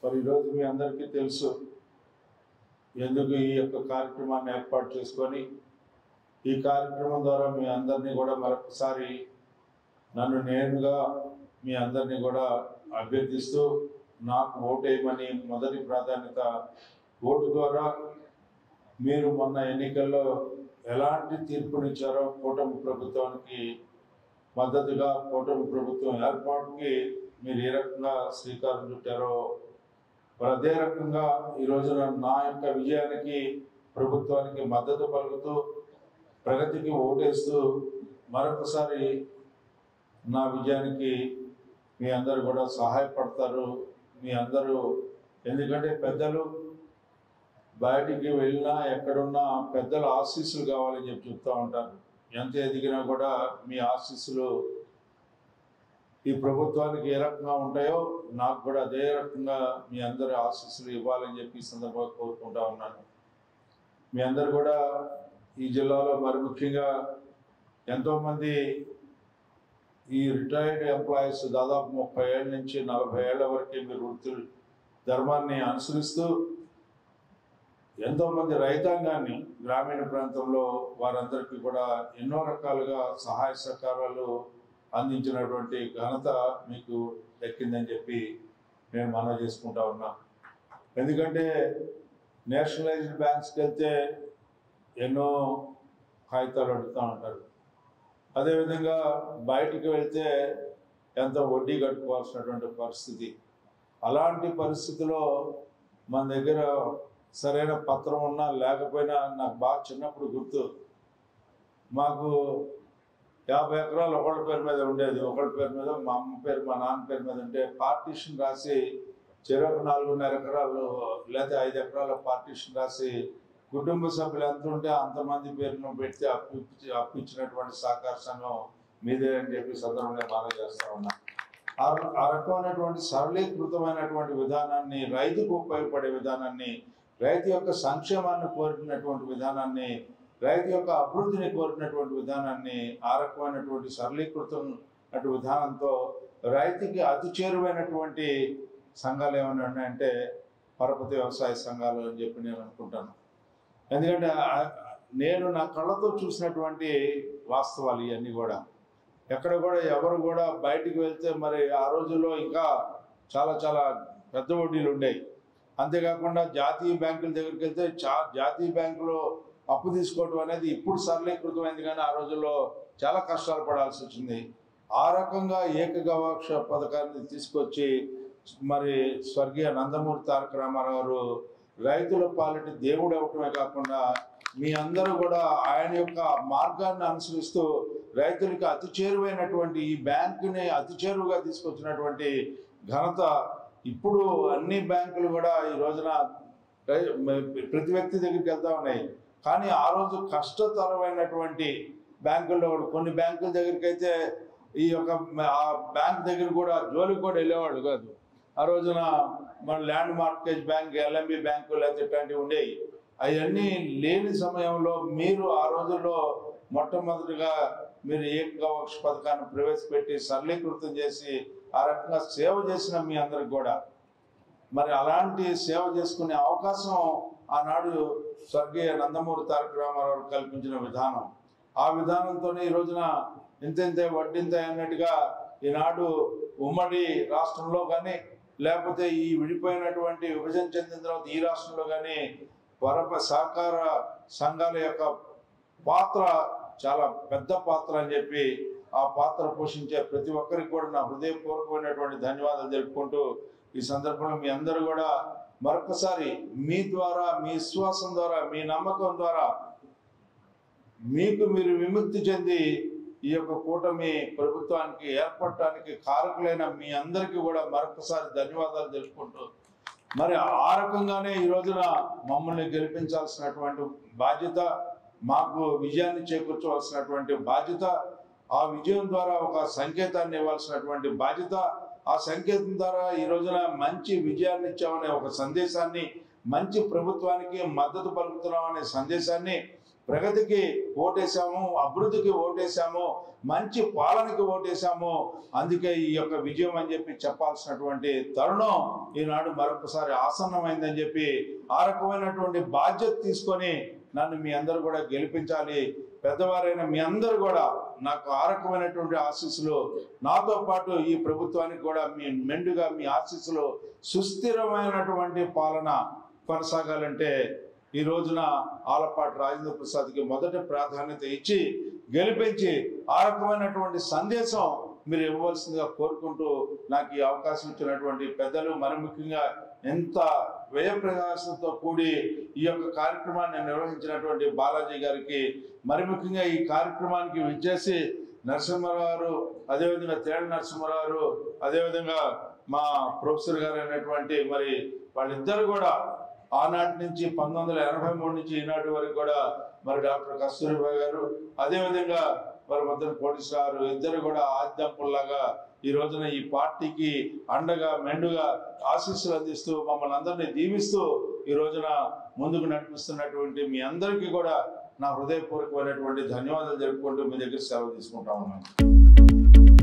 మరి ఈరోజు మీ అందరికీ తెలుసు ఎందుకు ఈ యొక్క కార్యక్రమాన్ని ఏర్పాటు చేసుకొని ఈ కార్యక్రమం ద్వారా మీ అందరినీ కూడా మరొకసారి నన్ను నేనుగా మీ అందరినీ కూడా అభ్యర్థిస్తూ నాకు ఓటేయమని మొదటి ప్రాధాన్యత ఓటు ద్వారా మీరు మొన్న ఎన్నికల్లో ఎలాంటి తీర్పునిచ్చారో కూటమి ప్రభుత్వానికి మద్దతుగా కూటమి ప్రభుత్వం ఏర్పాటుకి మీరు ఏ రకంగా శ్రీకారం చుట్టారో మరి అదే రకంగా ఈ రోజున నా యొక్క విజయానికి ప్రభుత్వానికి మద్దతు పలుకుతూ ప్రగతికి ఓటేస్తూ మరొకసారి నా విజయానికి మీ అందరూ కూడా సహాయపడతారు. మీ అందరూ ఎందుకంటే పెద్దలు బయటికి వెళ్ళినా ఎక్కడున్నా పెద్దల ఆశీస్సులు కావాలని చెప్తూ ఉంటారు. ఎంత ఎదిగినా కూడా మీ ఆశీస్సులు ఈ ప్రభుత్వానికి ఏ రకంగా ఉంటాయో నాకు కూడా అదే రకంగా మీ అందరి ఆశీస్సులు ఇవ్వాలని చెప్పి ఈ సందర్భంగా కోరుకుంటా ఉన్నాను. మీ అందరు కూడా ఈ జిల్లాలో మరి ముఖ్యంగా ఎంతోమంది ఈ రిటైర్డ్ ఎంప్లాయీస్ దాదాపు 30 ఏళ్ళ నుంచి 40 ఏళ్ల వరకు మీరు వృత్తి ధర్మాన్ని అనుసరిస్తూ ఎంతోమంది రైతాంగాన్ని గ్రామీణ ప్రాంతంలో వారందరికీ కూడా ఎన్నో రకాలుగా సహాయ సహకారాలు అందించినటువంటి ఘనత మీకు దక్కిందని చెప్పి నేను మనవి చేసుకుంటా ఉన్నా. ఎందుకంటే నేషనలైజ్డ్ బ్యాంక్స్కి వెళ్తే ఎన్నో కాగితాలు అడుగుతూ ఉంటారు. అదేవిధంగా బయటికి వెళ్తే ఎంతో వడ్డీ కట్టుకోవాల్సినటువంటి పరిస్థితి. అలాంటి పరిస్థితిలో మన దగ్గర సరైన పత్రం ఉన్నా లేకపోయినా నాకు బాగా చిన్నప్పుడు గుర్తు, మాకు 50 ఎకరాలు ఒకళ్ళ పేరు మీద ఉండేది, ఒకళ్ళ పేరు మీద మా అమ్మ పేరు మా నాన్న పేరు మీద ఉంటే పార్టీషన్ రాసి చెరకు 4.5 ఎకరాలు లేదా 5 ఎకరాల పార్టీషన్ రాసి కుటుంబ సభ్యులు ఎంత ఉంటే అంతమంది పేరును పెడితే అప్పు ఇచ్చినటువంటి సహకార సంఘం మీదే అని చెప్పి సందర్భంగా బాగా చేస్తూ ఉన్నా. ఆ రకమైనటువంటి సరళీకృతమైనటువంటి విధానాన్ని, రైతుకు ఉపయోగపడే విధానాన్ని, రైతు యొక్క సంక్షేమాన్ని కోరినటువంటి విధానాన్ని, రైతు యొక్క అభివృద్ధిని కోరినటువంటి విధానాన్ని, ఆ రకమైనటువంటి సరళీకృతమైన విధానంతో రైతుకి అతి చేరువైనటువంటి సంఘాలు ఏమైనా ఉన్నాయంటే పరపతి వ్యవసాయ సంఘాలు అని చెప్పి నేను అనుకుంటాను. ఎందుకంటే నేను నా కళ్ళతో చూసినటువంటి వాస్తవాలు ఇవన్నీ కూడా. ఎక్కడ కూడా ఎవరు కూడా బయటికి వెళ్తే మరి ఆ రోజుల్లో ఇంకా చాలా చాలా పెద్ద వడ్డీలు ఉండేవి. అంతేకాకుండా జాతీయ బ్యాంకుల దగ్గరికి వెళ్తే జాతీయ బ్యాంకులో అప్పు తీసుకోవడం అనేది ఇప్పుడు సరళీకృతమైంది, కానీ ఆ రోజుల్లో చాలా కష్టాలు పడాల్సి వచ్చింది. ఆ రకంగా ఏకగవాక్ష పథకాన్ని తీసుకొచ్చి మరి స్వర్గీయ నందమూరి తారక రామారావు గారు రైతుల పాలిటి దేవుడు అవటమే కాకుండా మీ అందరూ కూడా ఆయన యొక్క మార్గాన్ని అనుసరిస్తూ రైతులకి అతి చేరువైనటువంటి ఈ బ్యాంకుని అతి చేరువుగా తీసుకొచ్చినటువంటి ఘనత ఇప్పుడు అన్ని బ్యాంకులు కూడా ఈ రోజున ప్రతి వ్యక్తి దగ్గరికి వెళ్తా ఉన్నాయి. కానీ ఆ రోజు కష్టతరమైనటువంటి బ్యాంకుల్లో కూడా కొన్ని బ్యాంకుల దగ్గరికి అయితే ఈ యొక్క ఆ బ్యాంక్ దగ్గర కూడా జోలికి కూడా వెళ్ళేవాళ్ళు కాదు. ఆ రోజున మన land mortgage bank, LMB bank లేకపోతే ఇట్లాంటివి ఉండేవి. అవన్నీ లేని సమయంలో మీరు ఆ రోజుల్లో మొట్టమొదటిగా మీరు ఏకగవాక్ష పథకాన్ని ప్రవేశపెట్టి సరళీకృతం చేసి ఆ రకంగా సేవ చేసిన మీ అందరికి కూడా మరి అలాంటి సేవ చేసుకునే అవకాశం ఆనాడు స్వర్గీయ నందమూరి తారక రామారావు కల్పించిన విధానం. ఆ విధానంతోనే ఈ రోజున ఇంతే వడ్డింత అన్నట్టుగా ఈనాడు ఉమ్మడి రాష్ట్రంలో కానీ లేకపోతే ఈ విడిపోయినటువంటి విభజన చెందిన తర్వాత ఈ రాష్ట్రంలో కానీ సహకార సంఘాల యొక్క పాత్ర చాలా పెద్ద పాత్ర అని చెప్పి ఆ పాత్ర పోషించే ప్రతి ఒక్కరికి కూడా నా హృదయపూర్వకమైనటువంటి ధన్యవాదాలు తెలుపుకుంటూ ఈ సందర్భంలో మీ అందరూ కూడా మరొకసారి మీ ద్వారా, మీ విశ్వాసం ద్వారా, మీ నమ్మకం ద్వారా మీకు మీరు విముక్తి చెంది ఈ యొక్క కూటమి ప్రభుత్వానికి ఏర్పడటానికి కారకులైన మీ అందరికీ కూడా మరొకసారి ధన్యవాదాలు తెలుపుకుంటూ మరి ఆ రకంగానే ఈ రోజున మమ్మల్ని గెలిపించాల్సినటువంటి బాధ్యత, మాకు విజయాన్ని చేకూర్చవలసినటువంటి బాధ్యత, ఆ విజయం ద్వారా ఒక సంకేతాన్ని ఇవ్వాల్సినటువంటి బాధ్యత, ఆ సంకేతం ద్వారా ఈ రోజున మంచి విజయాన్ని ఇచ్చామనే ఒక సందేశాన్ని, మంచి ప్రభుత్వానికి మద్దతు పలుకుతున్నామనే సందేశాన్ని ప్రగతికి ఓటేశాము, అభివృద్ధికి ఓటేశాము, మంచి పాలనకి ఓటేశాము. అందుకే ఈ యొక్క విజయం అని చెప్పి చెప్పాల్సినటువంటి తరుణం ఈనాడు మరొకసారి ఆసన్నమైందని చెప్పి ఆ రకమైనటువంటి బాధ్యత తీసుకొని నన్ను మీ అందరూ కూడా గెలిపించాలి. పెద్దవారైన మీ అందరూ కూడా నాకు ఆ రకమైనటువంటి ఆశీస్సులు, నాతో పాటు ఈ ప్రభుత్వానికి కూడా మీ మెండుగా మీ ఆశీస్సులు, సుస్థిరమైనటువంటి పాలన కొనసాగాలంటే ఈ రోజున ఆలపాటి రాజేంద్ర ప్రసాద్కి మొదటి ప్రాధాన్యత ఇచ్చి గెలిపించి ఆ రకమైనటువంటి సందేశం మీరు ఇవ్వవలసిందిగా కోరుకుంటూ నాకు ఈ అవకాశం ఇచ్చినటువంటి పెద్దలు, మరి ముఖ్యంగా ఎంత వ్యయ ప్రయాసంతో కూడి ఈ యొక్క కార్యక్రమాన్ని నిర్వహించినటువంటి బాలాజీ గారికి, మరి ముఖ్యంగా ఈ కార్యక్రమానికి విచ్చేసి నరసింహారావు, అదేవిధంగా తేళ్ల నరసింహారావు, అదేవిధంగా మా ప్రొఫెసర్ గారు అయినటువంటి మరి వాళ్ళిద్దరు కూడా ఆనాటి నుంచి 1983 నుంచి ఈనాటి వరకు కూడా మరి డాక్టర్ కస్తూరిబా గారు, అదేవిధంగా మరి మద్దతు కోటేశ్వర గారు ఇద్దరు కూడా ఆద్యంపుల్లాగా ఈ రోజున ఈ పార్టీకి అండగా మెండుగా ఆశీస్సులు అందిస్తూ మమ్మల్ని అందరినీ దీవిస్తూ ఈ రోజున ముందుకు నడిపిస్తున్నటువంటి మీ అందరికీ కూడా నా హృదయపూర్వకమైనటువంటి ధన్యవాదాలు జరుపుకుంటూ మీ దగ్గర సెలవు తీసుకుంటా ఉన్నాను.